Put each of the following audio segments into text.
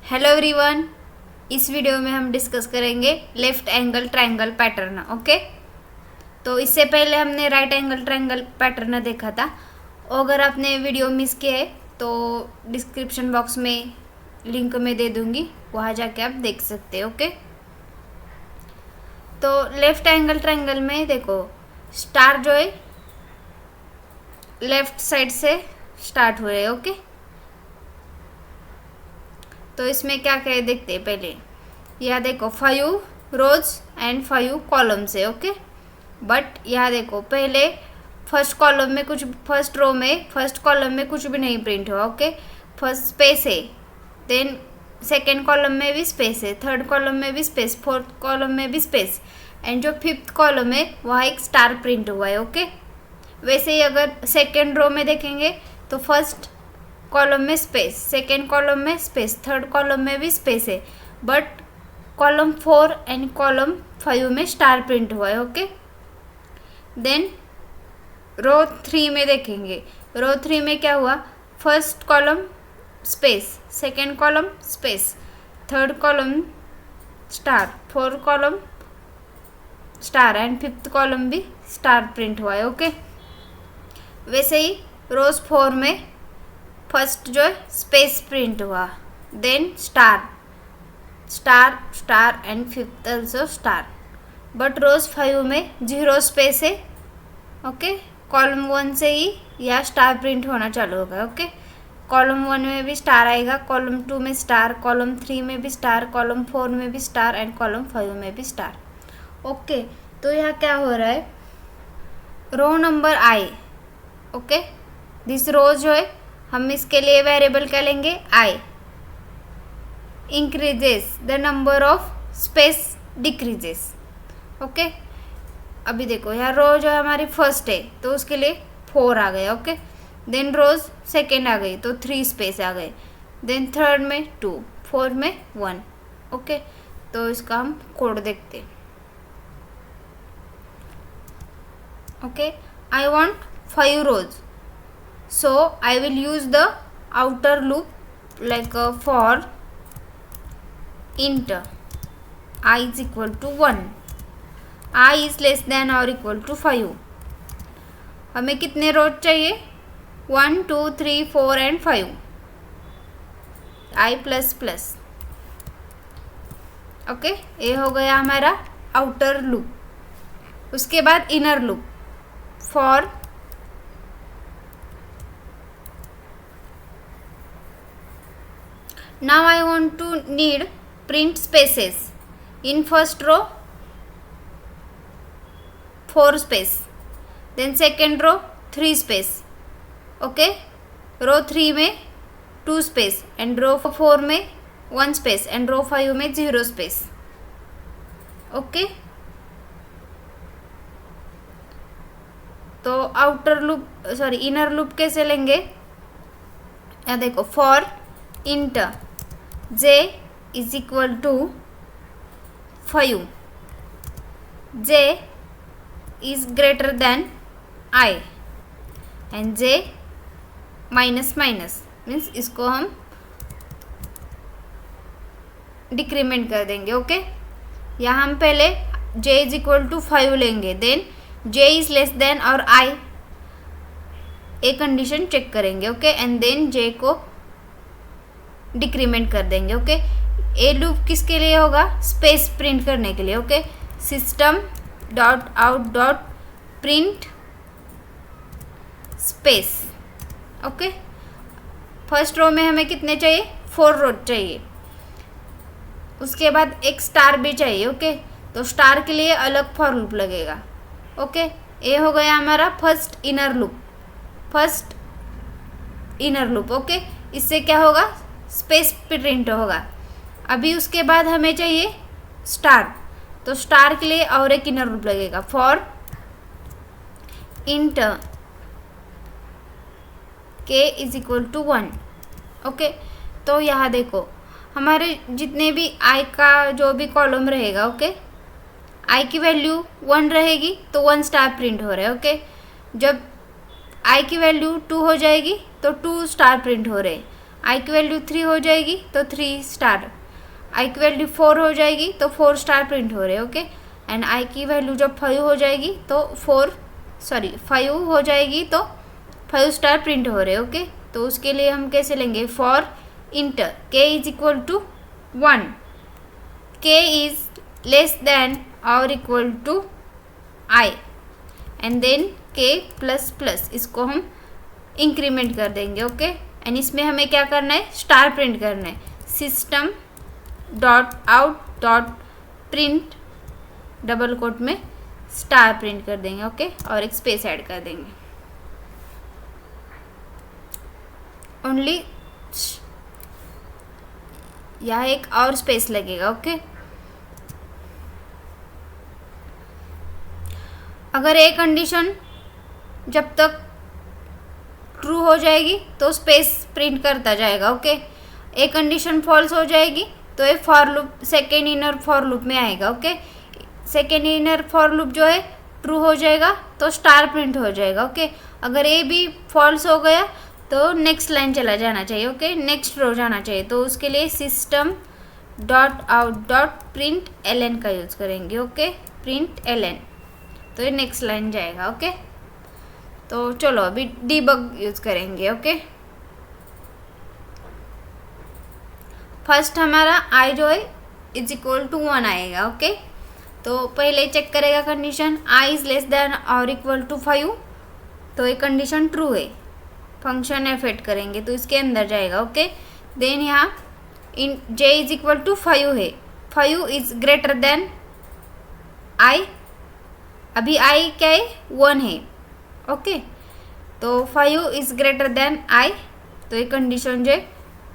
Hello everyone, इस video में हम डिस्कस करेंगे left angle triangle pattern. Okay, तो इससे पहले हमने राइट एंगल ट्रायंगल पैटर्न देखा था। अगर आपने वीडियो मिस किया है तो डिस्क्रिप्शन बॉक्स में लिंक में दे दूंगी, वहाँ जाके आप देख सकते हैं। ओके, तो लेफ्ट एंगल ट्रायंगल में देखो, स्टार जो है लेफ्ट साइड से स्टार्ट हो रहे हैं। ओके, तो इसमें क्या क्या है देखते हैं। पहले यह देखो 5 रोज एंड 5 कॉलम्स है। ओके, बट यहाँ देखो पहले फर्स्ट कॉलम में कुछ, फर्स्ट रो में फर्स्ट कॉलम में कुछ भी नहीं प्रिंट हुआ। ओके, फर्स्ट स्पेस है, देन सेकेंड कॉलम में भी स्पेस है, थर्ड कॉलम में भी स्पेस, फोर्थ कॉलम में भी स्पेस, एंड जो फिफ्थ कॉलम है वहाँ एक स्टार प्रिंट हुआ है। ओके, वैसे ही अगर सेकेंड रो में देखेंगे तो फर्स्ट कॉलम में स्पेस, सेकेंड कॉलम में स्पेस, थर्ड कॉलम में भी स्पेस है, बट कॉलम 4 एंड कॉलम 5 में स्टार प्रिंट हुआ है। ओके, देन रो 3 में देखेंगे, रो 3 में क्या हुआ, first column space, second column space, third column star, fourth column star and fifth column भी स्टार प्रिंट हुआ है। ओके, वैसे ही रोज 4 में फर्स्ट जो है स्पेस प्रिंट हुआ, then star star star and fifth also star, but rows 5 में 0 space है। ओके, कॉलम 1 से ही यह स्टार प्रिंट होना चालू होगा। ओके, कॉलम 1 में भी स्टार आएगा, कॉलम 2 में स्टार, कॉलम 3 में भी स्टार, कॉलम 4 में भी स्टार एंड कॉलम 5 में भी स्टार। ओके, तो यहाँ क्या हो रहा है, row number i. Okay, this row जो है हम इसके लिए वेरिएबल क्या लेंगे, i, increases the number of space decreases. Okay, अभी देखो यहाँ रो जो है हमारी फर्स्ट है तो उसके लिए 4 आ गए। ओके, देन रोज सेकेंड आ गई तो 3 स्पेस आ गए, देन थर्ड में 2, फोर्थ में 1। ओके, तो इसका हम कोड देखते हैं। Okay, I want 5 rows, so I will use the outer loop like for int I is equal to 1, I is less than or equal to 5। हमें कितने रोज चाहिए, 1 2 3 4 and 5, I plus plus. Okay, ये हो गया हमारा outer loop. उसके बाद inner loop, for now I want to need print spaces in first row 4 space, then second row 3 space। okay, row 3 में 2 space and row 4 में 1 space and row 5 में 0 space। okay, तो outer loop sorry inner loop कैसे लेंगे, यहाँ देखो, for int j is equal to 5, j is greater than I and j minus minus means इसको हम डिक्रीमेंट कर देंगे। ओके, यहाँ हम पहले j is equal to 5 लेंगे, then j is less than और I एक कंडीशन चेक करेंगे। ओके, एंड देन j को डिक्रीमेंट कर देंगे। ओके, ए लूप किसके लिए होगा, स्पेस प्रिंट करने के लिए। Okay, system dot out dot print space. Okay, first row में हमें कितने चाहिए, 4 रो चाहिए, उसके बाद एक स्टार भी चाहिए। ओके, तो स्टार के लिए अलग फॉर लूप लगेगा। ओके, ये हो गया हमारा first inner loop, first inner loop. Okay, इससे क्या होगा, स्पेस प्रिंट होगा। अभी उसके बाद हमें चाहिए स्टार, तो स्टार के लिए और एक इनर लूप लगेगा, for int k is equal to 1। Okay, तो यहाँ देखो हमारे जितने भी i का जो भी कॉलम रहेगा, ओके, i की वैल्यू 1 रहेगी तो 1 स्टार प्रिंट हो रहा है। ओके, जब i की वैल्यू 2 हो जाएगी तो 2 स्टार प्रिंट हो रहे हैं, आई की वैल्यू 3 हो जाएगी तो 3 स्टार, आई की वैल्यू 4 हो जाएगी तो 4 स्टार प्रिंट हो रहे, ओके। एंड आई की वैल्यू जब 5 हो जाएगी तो 5 हो जाएगी तो 5 स्टार प्रिंट हो रहे, ओके। तो उसके लिए हम कैसे लेंगे, for int k is equal to 1, k is less than और equal to i, and then k plus plus, इसको हम इंक्रीमेंट कर देंगे, ओके। एंड इसमें हमें क्या करना है, स्टार प्रिंट करना है, system dot out dot print double quote में स्टार प्रिंट कर देंगे, ओके। और एक स्पेस ऐड कर देंगे, ओनली यहाँ एक और स्पेस लगेगा, ओके। अगर ये कंडीशन जब तक ट्रू हो जाएगी तो स्पेस प्रिंट करता जाएगा, ओके। एक कंडीशन फॉल्स हो जाएगी तो ये for loop second inner for loop में आएगा, okay. Second inner for loop जो है ट्रू हो जाएगा तो स्टार प्रिंट हो जाएगा, ओके। अगर ये भी फॉल्स हो गया तो नेक्स्ट लाइन चला जाना चाहिए, ओके, नेक्स्ट रो जाना चाहिए। तो उसके लिए system dot out dot print ln का यूज़ करेंगे, ओके, प्रिंट ln, तो ये नेक्स्ट लाइन जाएगा, ओके। तो चलो अभी डीबग यूज़ करेंगे, ओके। फर्स्ट हमारा i जो है इज इक्वल टू 1 आएगा, ओके। तो पहले चेक करेगा condition i is less than और इक्वल टू 5, तो ये कंडीशन ट्रू है, फंक्शन एफेक्ट करेंगे तो इसके अंदर जाएगा, ओके। देन यहाँ इन j इज इक्वल टू 5 है, 5 इज ग्रेटर देन i, अभी i क्या है 1 है, ओके। तो 5 इज ग्रेटर देन i, तो ये कंडीशन जो है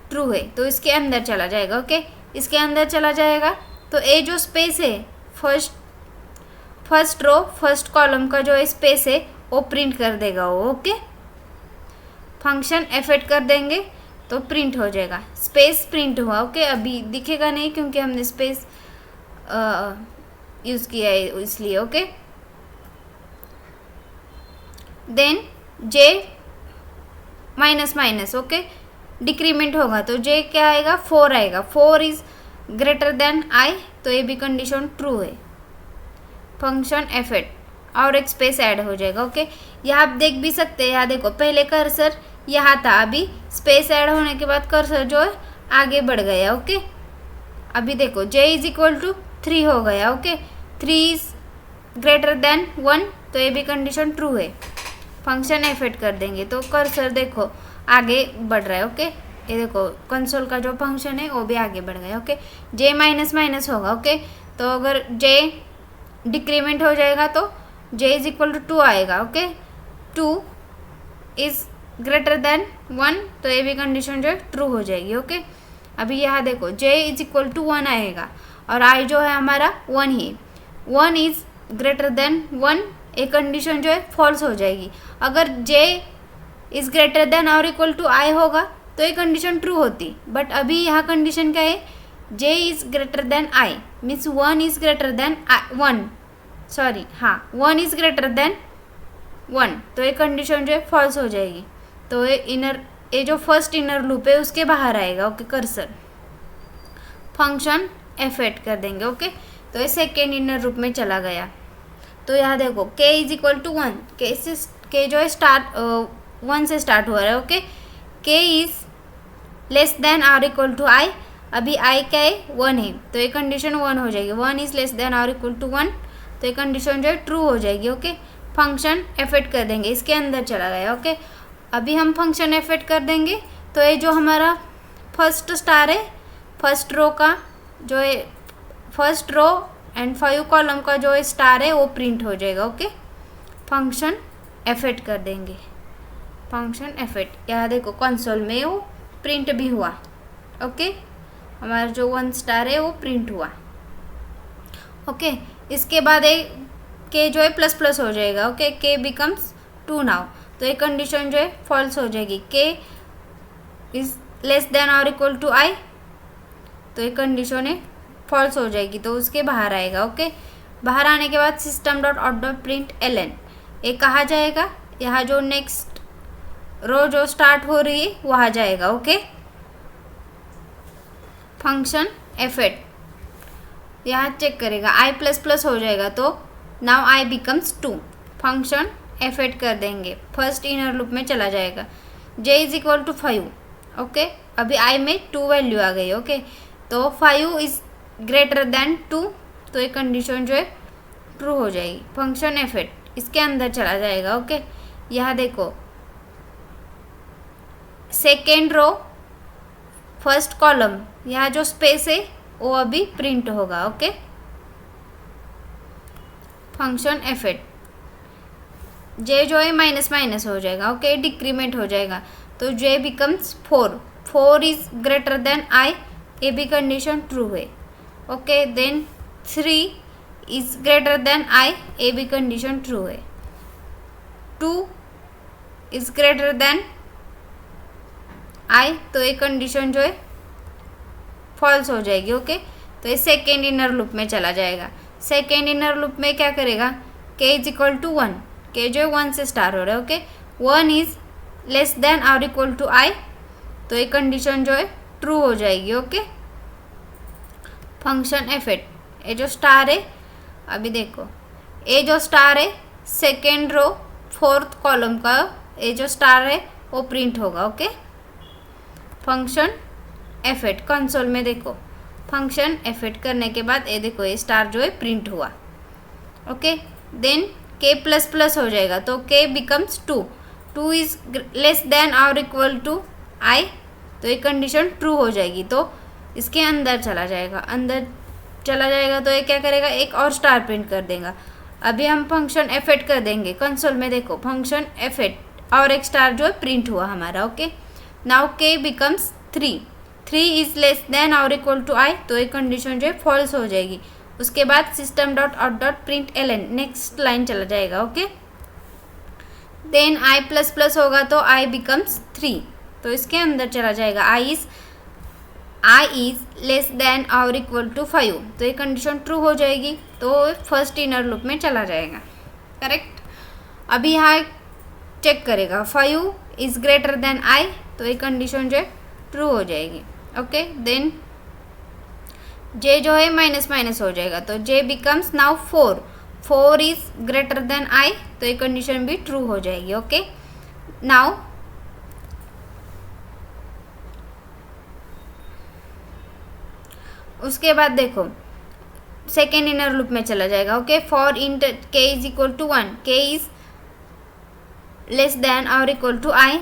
ट्रू है, तो इसके अंदर चला जाएगा, ओके। इसके अंदर चला जाएगा तो ये जो स्पेस है फर्स्ट रो फर्स्ट कॉलम का जो स्पेस है वो प्रिंट कर देगा वो, ओके। फंक्शन एफेक्ट कर देंगे तो प्रिंट हो जाएगा, स्पेस प्रिंट हुआ, ओके। अभी दिखेगा नहीं क्योंकि हमने स्पेस यूज़ किया है इसलिए, okay. Then j minus minus, okay, decrement होगा तो j क्या आएगा 4 आएगा, 4 इज ग्रेटर देन i, तो ये भी कंडीशन ट्रू है, फंक्शन एफेक्ट और एक स्पेस ऐड हो जाएगा, ओके। यहाँ आप देख भी सकते हैं, यहाँ देखो पहले कर्सर यहाँ था, अभी स्पेस ऐड होने के बाद कर्सर जो है आगे बढ़ गया, ओके। अभी देखो j इज इक्वल टू 3 हो गया, ओके, 3 इज ग्रेटर देन 1, तो ये भी कंडीशन ट्रू है, फंक्शन एफेक्ट कर देंगे तो कर्सर देखो आगे बढ़ रहा है, ओके। ये देखो कंसोल का जो फंक्शन है वो भी आगे बढ़ गया, ओके। j माइनस माइनस होगा, ओके। तो अगर j डिक्रीमेंट हो जाएगा तो j इज इक्वल टू 2 आएगा, ओके। 2 इज ग्रेटर देन 1, तो ये भी कंडीशन जो है ट्रू हो जाएगी, ओके। अभी यहाँ देखो j इज इक्वल टू 1 आएगा और i जो है हमारा 1 ही, 1 इज ग्रेटर देन 1, एक कंडीशन जो है फॉल्स हो जाएगी। अगर j इज ग्रेटर देन और इक्वल टू i होगा तो ये कंडीशन ट्रू होती, बट अभी यहाँ कंडीशन क्या है, j is greater then i means 1 is greater then 1, sorry हाँ 1 इज ग्रेटर देन 1, तो ये कंडीशन जो है फॉल्स हो जाएगी। तो ये जो फर्स्ट इनर लूप है उसके बाहर आएगा, ओके, कर्सर फंक्शन एफेक्ट कर देंगे, ओके। तो ये सेकेंड इनर लूप में चला गया। तो यहाँ देखो k is equal to 1, k जो है स्टार्ट 1 से स्टार्ट हो रहा है, okay. k is less than और इक्वल टू i, अभी i क्या है 1 है, तो ये कंडीशन 1 हो जाएगी, 1 इज लेस देन और इक्वल टू 1, तो ये कंडीशन जो है ट्रू हो जाएगी, ओके। फंक्शन एफेक्ट कर देंगे, इसके अंदर चला गया, ओके। अभी हम फंक्शन एफेक्ट कर देंगे तो ये जो हमारा फर्स्ट स्टार है फर्स्ट रो का जो है फर्स्ट रो एंड 5 कॉलम का जो स्टार है वो प्रिंट हो जाएगा, ओके। फंक्शन एफेक्ट कर देंगे, फंक्शन एफेक्ट, यहाँ देखो कंसोल में वो प्रिंट भी हुआ, ओके। हमारा जो 1 स्टार है वो प्रिंट हुआ, ओके। इसके बाद एक k जो है प्लस प्लस हो जाएगा, ओके, k बिकम्स 2 नाउ, तो ये कंडीशन जो है फॉल्स हो जाएगी, k इज लेस देन और इक्वल टू i, तो ये कंडीशन है फॉल्स हो जाएगी, तो उसके बाहर आएगा, ओके। बाहर आने के बाद system dot out dot print ln, ये कहाँ जाएगा, यहाँ जो नेक्स्ट रो जो स्टार्ट हो रही है वहाँ जाएगा, ओके। फंक्शन एफेट, यहाँ चेक करेगा i प्लस प्लस हो जाएगा तो now i becomes 2, function affect कर देंगे, फर्स्ट इनर लूप में चला जाएगा। j is equal to 5, okay, अभी i में 2 वैल्यू आ गई, ओके, तो 5 इज ग्रेटर देन 2, तो ये कंडीशन जो है ट्रू हो जाएगी, फंक्शन एफेट इसके अंदर चला जाएगा, ओके। यहाँ देखो सेकेंड रो फर्स्ट कॉलम, यहाँ जो स्पेस है वो अभी प्रिंट होगा, ओके। फंक्शन एफेट जे जो है माइनस माइनस हो जाएगा, ओके, डिक्रीमेंट हो जाएगा, तो j becomes 4, 4 is greater than i, ये भी कंडीशन ट्रू है, okay. Then 3 is greater than i, ये भी कंडीशन ट्रू है। 2 इज ग्रेटर देन आई, तो ये कंडीशन जो है फॉल्स हो जाएगी, ओके। तो ये सेकेंड इनर लूप में चला जाएगा। सेकेंड इनर लूप में क्या करेगा, k is equal to 1, k जो है 1 से स्टार्ट हो रहा है, ओके। 1 इज लेस देन और इक्वल टू आई, तो ये कंडीशन जो है ट्रू हो जाएगी, ओके। फंक्शन एफेट, ये जो स्टार है, अभी देखो ये जो स्टार है सेकेंड रो फोर्थ कॉलम का, ये जो स्टार है वो प्रिंट होगा, ओके। फंक्शन एफेट कंसोल में देखो, फंक्शन एफेट करने के बाद ये देखो ये स्टार जो है प्रिंट हुआ, okay. Then k plus plus हो जाएगा तो k becomes 2, 2 is less than और इक्वल टू i, तो ये कंडीशन ट्रू हो जाएगी, तो इसके अंदर चला जाएगा, अंदर चला जाएगा तो ये क्या करेगा, एक और स्टार प्रिंट कर देगा। अभी हम फंक्शन एफेट कर देंगे, कंसोल में देखो फंक्शन एफेट और एक स्टार जो है प्रिंट हुआ हमारा, okay. Now k becomes 3, 3 is less than और इक्वल टू आई, तो ये कंडीशन जो है फॉल्स हो जाएगी। उसके बाद system dot out dot print L N, next line चला जाएगा, okay. Then i plus plus होगा तो i बिकम्स 3, तो इसके अंदर चला जाएगा, i इज लेस देन और इक्वल टू 5, तो ये कंडीशन ट्रू हो जाएगी, तो फर्स्ट इनर लूप में चला जाएगा, करेक्ट। अभी यहाँ चेक करेगा 5 इज ग्रेटर देन i, तो ये कंडीशन जो है ट्रू हो जाएगी, ओके। देन j जो है माइनस माइनस हो जाएगा, तो j becomes now 4, 4 is greater then i, तो ये कंडीशन भी ट्रू हो जाएगी, ओके। नाउ उसके बाद देखो सेकेंड इनर लूप में चला जाएगा, okay. For int k is equal to 1, k is less than और इक्वल टू i,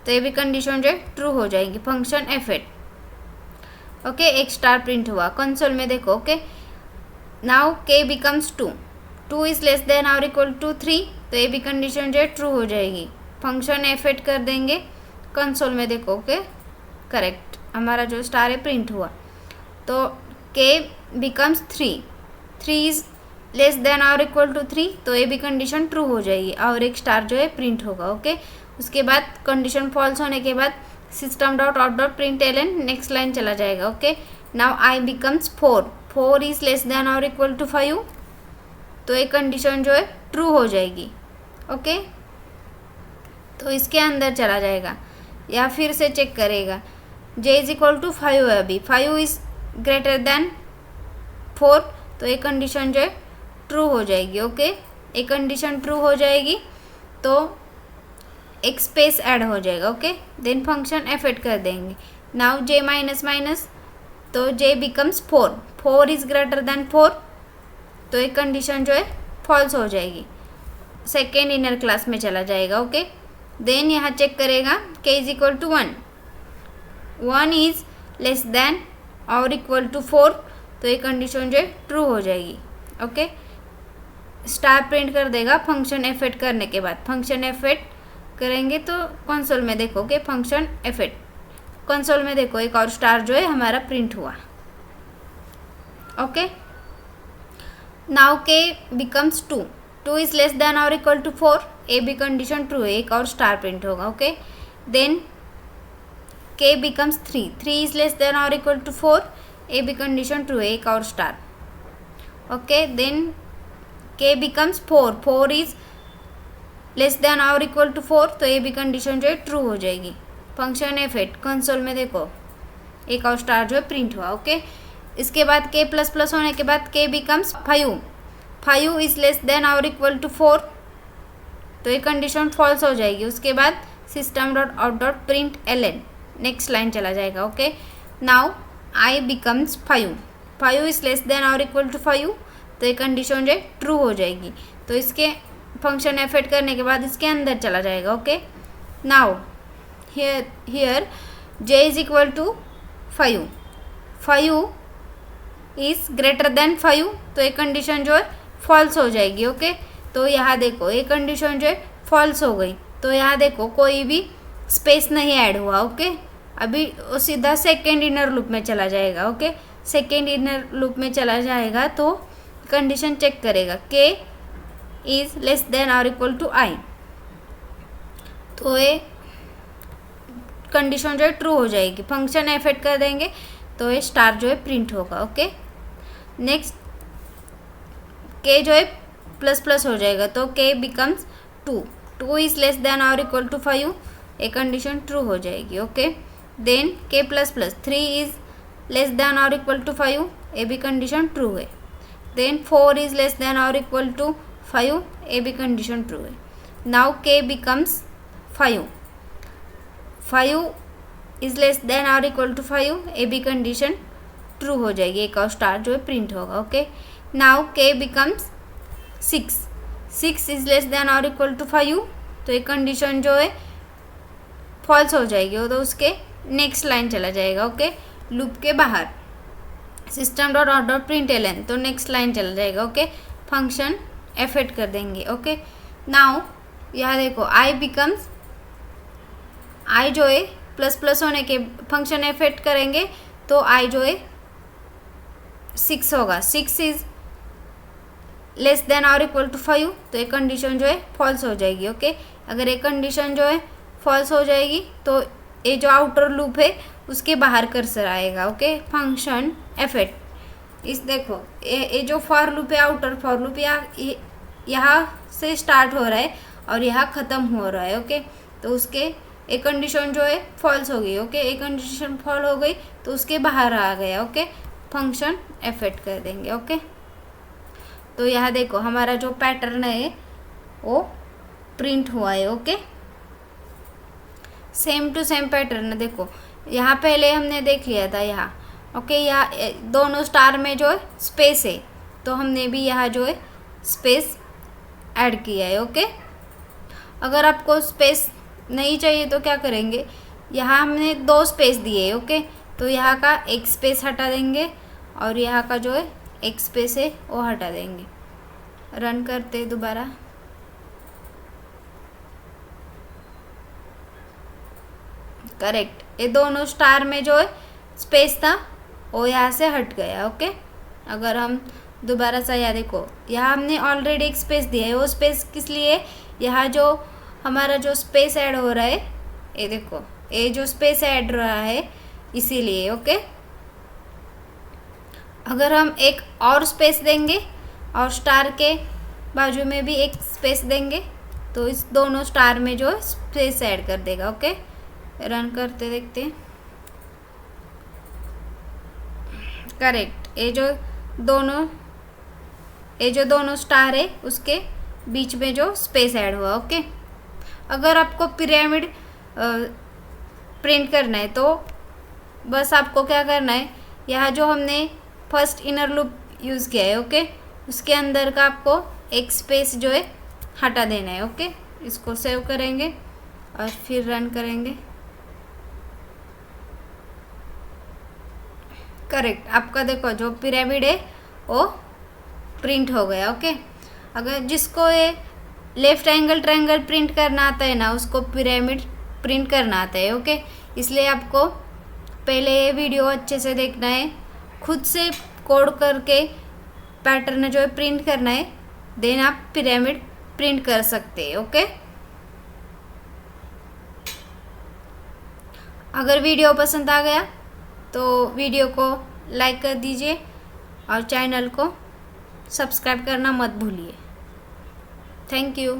तो ये भी कंडीशन जो है ट्रू हो जाएगी, फंक्शन एफेट, ओके। एक स्टार प्रिंट हुआ, कंसोल में देखो, okay. Now k becomes 2, 2 is less than और इक्वल टू 3, तो ये भी कंडीशन जो है ट्रू हो जाएगी, फंक्शन एफेट कर देंगे, कंसोल में देखो, ओके, करेक्ट, हमारा जो स्टार है प्रिंट हुआ। तो k becomes 3, 3 is less than और इक्वल टू 3, तो ये भी कंडीशन ट्रू हो जाएगी और एक स्टार जो है प्रिंट होगा, ओके। उसके बाद कंडीशन फॉल्स होने के बाद system dot out dot print L N, next line चला जाएगा, okay. Now i becomes 4, 4 is less than और इक्वल टू 5, तो ये कंडीशन जो है ट्रू हो जाएगी, ओके। तो इसके अंदर चला जाएगा या फिर से चेक करेगा, j इज इक्वल टू 5 है, अभी 5 इज ग्रेटर देन 4, तो ये कंडीशन जो है ट्रू हो जाएगी, ओके। एक कंडीशन ट्रू हो जाएगी तो एक स्पेस ऐड हो जाएगा, ओके। देन फंक्शन एफेट कर देंगे, नाउ j माइनस माइनस, तो j becomes 4, 4 is greater then 4, तो एक कंडीशन जो है फॉल्स हो जाएगी, सेकेंड इनर क्लास में चला जाएगा, ओके। देन यहाँ चेक करेगा k is equal to 1, 1 is less than और इक्वल टू 4, तो ये कंडीशन जो है ट्रू हो जाएगी, ओके। स्टार प्रिंट कर देगा फंक्शन एफेट करने के बाद, फंक्शन एफेट करेंगे तो कंसोल में देखोगे फंक्शन एफेट, कंसोल में देखो एक और स्टार जो है हमारा प्रिंट हुआ, okay. Now k becomes 2, 2 is less than और इक्वल टू 4, ए भी कंडीशन ट्रू है, एक और स्टार प्रिंट होगा, okay. Then k becomes 3, 3 is less than और इक्वल टू 4, ए भी कंडीशन ट्रू है, एक और star, okay. Then k becomes 4, 4 is less than और इक्वल टू 4, तो ये भी कंडीशन जो है ट्रू हो जाएगी, फंक्शन एफेट कंसोल में देखो एक और स्टार जो है प्रिंट हुआ। ओके, इसके बाद k प्लस प्लस होने के बाद k becomes 5, 5 is less than और इक्वल टू 4, तो ये कंडीशन फॉल्स हो जाएगी। उसके बाद system dot out dot print ln, next line चला जाएगा। Okay, now i becomes 5, 5 is less than और इक्वल टू 5, तो ये कंडीशन जो है ट्रू हो जाएगी। तो इसके फंक्शन एफेक्ट करने के बाद इसके अंदर चला जाएगा। Okay, now here j is equal to 5, 5 is greater than 5, तो ये कंडीशन जो है फॉल्स हो जाएगी। ओके, तो यहाँ देखो ये कंडीशन जो है फॉल्स हो गई, तो यहाँ देखो कोई भी स्पेस नहीं ऐड हुआ। ओके, अभी वो सीधा सेकेंड इनर लूप में चला जाएगा। ओके, सेकेंड इनर लूप में चला जाएगा तो कंडीशन चेक करेगा k इज लेस देन और इक्वल टू i, तो ये कंडीशन जो है ट्रू हो जाएगी। फंक्शन एफेक्ट कर देंगे तो ये स्टार जो है प्रिंट होगा। ओके, नेक्स्ट k जो है प्लस प्लस हो जाएगा, तो k becomes 2, 2 is less than और इक्वल टू 5, ये कंडीशन ट्रू हो जाएगी। Okay, then k plus plus 3 is less than और इक्वल टू 5, ये भी कंडीशन ट्रू है। देन 4 इज लेस देन और इक्वल टू 5, ये भी कंडीशन ट्रू है। Now k becomes 5, 5 is less than और इक्वल टू 5, ये भी कंडीशन ट्रू हो जाएगी, एक और स्टार जो है प्रिंट होगा। Okay, now k becomes 6, 6 is less than और इक्वल टू 5, तो ये कंडीशन जो है फॉल्स हो जाएगी, तो उसके नेक्स्ट लाइन चला जाएगा। ओके, लूप के बाहर system dot out dot print ln, तो नेक्स्ट लाइन चला जाएगा। ओके, फंक्शन एफेक्ट कर देंगे। ओके, नाउ यहाँ देखो i बिकम्स, i जो है प्लस प्लस होने के फंक्शन एफेक्ट करेंगे तो i जो है 6 होगा, 6 इज लेस देन और इक्वल टू 5, तो ये कंडीशन जो है फॉल्स हो जाएगी। ओके, अगर ये कंडीशन जो है फॉल्स हो जाएगी तो ये जो आउटर लूप है उसके बाहर कर्सर आएगा। ओके, फंक्शन एफेक्ट, इस देखो ये जो फॉर लूप है, आउटर फॉर लूप यहाँ से स्टार्ट हो रहा है और यहाँ ख़त्म हो रहा है। ओके, तो उसके एक कंडीशन जो है फॉल्स हो गई। ओके, एक कंडीशन फॉल हो गई तो उसके बाहर आ गया। ओके, फंक्शन एफेक्ट कर देंगे। ओके, तो यहाँ देखो हमारा जो पैटर्न है वो प्रिंट हुआ है। Okay, same to same pattern देखो, यहाँ पहले हमने देख लिया था यहाँ। ओके, यहाँ दोनों स्टार में जो है स्पेस है, तो हमने भी यहाँ जो है स्पेस ऐड किया है। ओके, अगर आपको स्पेस नहीं चाहिए तो क्या करेंगे, यहाँ हमने 2 स्पेस दिए है। ओके, तो यहाँ का एक स्पेस हटा देंगे और यहाँ का जो है एक स्पेस है वो हटा देंगे। रन करते दोबारा, करेक्ट, ये दोनों स्टार में जो है स्पेस था वो यहाँ से हट गया। ओके, अगर हम दोबारा से यहाँ देखो, यहाँ हमने ऑलरेडी एक स्पेस दिया है, वो स्पेस किस लिए, यहाँ जो हमारा जो स्पेस ऐड हो रहा है, ये देखो ये जो स्पेस ऐड रहा है इसीलिए। ओके, अगर हम एक और स्पेस देंगे और स्टार के बाजू में भी एक स्पेस देंगे तो इस दोनों स्टार में जो स्पेस ऐड कर देगा। ओके, रन करते देखते हैं, करेक्ट, ये जो दोनों स्टार है उसके बीच में जो स्पेस ऐड हुआ। ओके, अगर आपको पिरामिड प्रिंट करना है तो बस आपको क्या करना है, यहाँ जो हमने फर्स्ट इनर लूप यूज़ किया है, ओके, उसके अंदर का आपको एक स्पेस जो है हटा देना है। ओके, इसको सेव करेंगे और फिर रन करेंगे। करेक्ट, आपका देखो जो पिरामिड है वो प्रिंट हो गया। ओके, अगर जिसको ये लेफ्ट एंगल ट्रायंगल प्रिंट करना आता है ना, उसको पिरामिड प्रिंट करना आता है। ओके, इसलिए आपको पहले ये वीडियो अच्छे से देखना है, खुद से कोड करके पैटर्न जो है प्रिंट करना है, देन आप पिरामिड प्रिंट कर सकते हैं। ओके, अगर वीडियो पसंद आ गया तो वीडियो को लाइक कर दीजिए और चैनल को सब्सक्राइब करना मत भूलिए। Thank you.